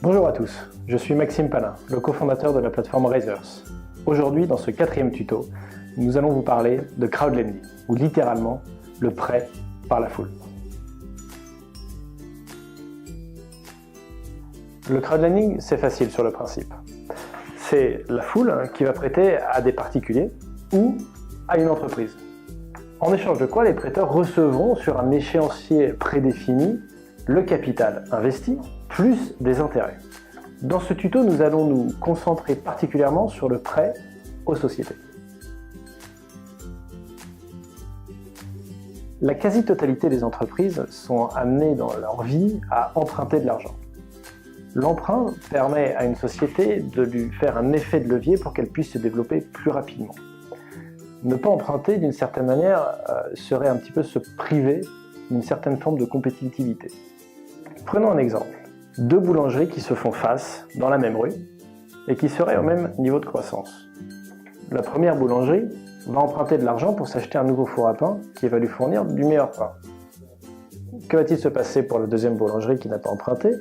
Bonjour à tous, je suis Maxime Palin, le cofondateur de la plateforme Raisers. Aujourd'hui, dans ce 4e tuto, nous allons vous parler de crowdlending, ou littéralement le prêt par la foule. Le crowdlending, c'est facile sur le principe. C'est la foule qui va prêter à des particuliers ou à une entreprise. En échange de quoi, les prêteurs recevront sur un échéancier prédéfini le capital investi plus des intérêts. Dans ce tuto, nous allons nous concentrer particulièrement sur le prêt aux sociétés. La quasi-totalité des entreprises sont amenées dans leur vie à emprunter de l'argent. L'emprunt permet à une société de lui faire un effet de levier pour qu'elle puisse se développer plus rapidement. Ne pas emprunter, d'une certaine manière, serait un petit peu se priver d'une certaine forme de compétitivité. Prenons un exemple. 2 boulangeries qui se font face dans la même rue et qui seraient au même niveau de croissance. La première boulangerie va emprunter de l'argent pour s'acheter un nouveau four à pain qui va lui fournir du meilleur pain. Que va-t-il se passer pour la deuxième boulangerie qui n'a pas emprunté?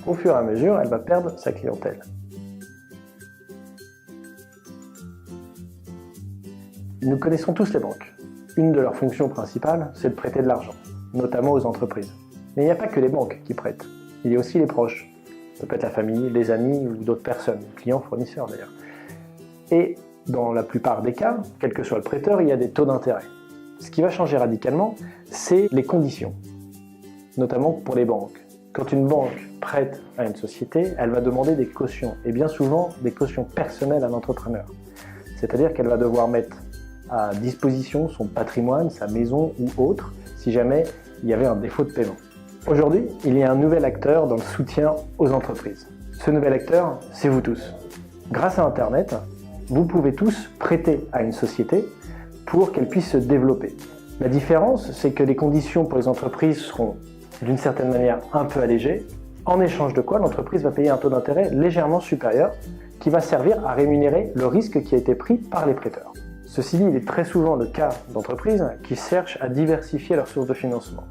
Au fur et à mesure, elle va perdre sa clientèle. Nous connaissons tous les banques. Une de leurs fonctions principales, c'est de prêter de l'argent, notamment aux entreprises. Mais il n'y a pas que les banques qui prêtent. Il y a aussi les proches. Ça peut être la famille, les amis ou d'autres personnes, clients, fournisseurs d'ailleurs. Et dans la plupart des cas, quel que soit le prêteur, il y a des taux d'intérêt. Ce qui va changer radicalement, c'est les conditions, notamment pour les banques. Quand une banque prête à une société, elle va demander des cautions, et bien souvent des cautions personnelles à l'entrepreneur. C'est-à-dire qu'elle va devoir mettre à disposition son patrimoine, sa maison ou autre, si jamais il y avait un défaut de paiement. Aujourd'hui, il y a un nouvel acteur dans le soutien aux entreprises. Ce nouvel acteur, c'est vous tous. Grâce à Internet, vous pouvez tous prêter à une société pour qu'elle puisse se développer. La différence, c'est que les conditions pour les entreprises seront d'une certaine manière un peu allégées, en échange de quoi l'entreprise va payer un taux d'intérêt légèrement supérieur qui va servir à rémunérer le risque qui a été pris par les prêteurs. Ceci dit, il est très souvent le cas d'entreprises qui cherchent à diversifier leurs sources de financement.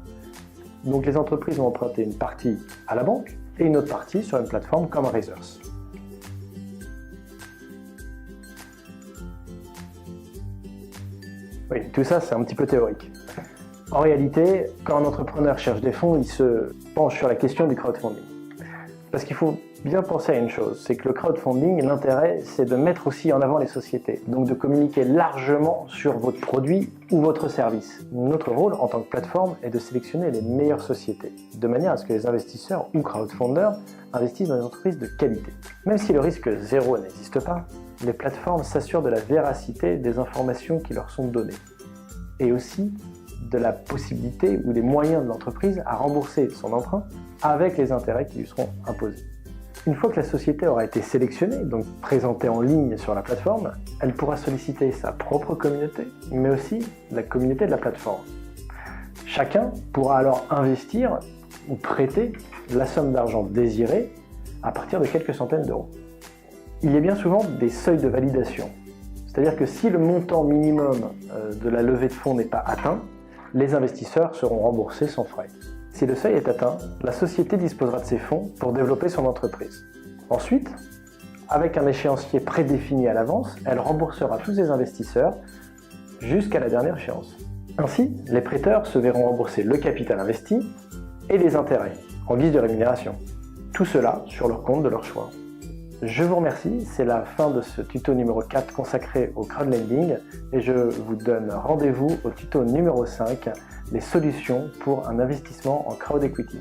Donc les entreprises vont emprunter une partie à la banque et une autre partie sur une plateforme comme Raisers. Oui, tout ça c'est un petit peu théorique. En réalité, quand un entrepreneur cherche des fonds, il se penche sur la question du crowdfunding. Parce qu'il faut bien penser à une chose, c'est que le crowdfunding, l'intérêt, c'est de mettre aussi en avant les sociétés, donc de communiquer largement sur votre produit ou votre service. Notre rôle en tant que plateforme est de sélectionner les meilleures sociétés, de manière à ce que les investisseurs ou crowdfunders investissent dans des entreprises de qualité. Même si le risque zéro n'existe pas, les plateformes s'assurent de la véracité des informations qui leur sont données, et aussi de la possibilité ou des moyens de l'entreprise à rembourser son emprunt avec les intérêts qui lui seront imposés. Une fois que la société aura été sélectionnée, donc présentée en ligne sur la plateforme, elle pourra solliciter sa propre communauté, mais aussi la communauté de la plateforme. Chacun pourra alors investir ou prêter la somme d'argent désirée à partir de quelques centaines d'euros. Il y a bien souvent des seuils de validation, c'est-à-dire que si le montant minimum de la levée de fonds n'est pas atteint, les investisseurs seront remboursés sans frais. Si le seuil est atteint, la société disposera de ses fonds pour développer son entreprise. Ensuite, avec un échéancier prédéfini à l'avance, elle remboursera tous ses investisseurs jusqu'à la dernière échéance. Ainsi, les prêteurs se verront rembourser le capital investi et les intérêts, en guise de rémunération. Tout cela sur leur compte de leur choix. Je vous remercie, c'est la fin de ce tuto numéro 4 consacré au crowdlending et je vous donne rendez-vous au tuto numéro 5, les solutions pour un investissement en crowd equity.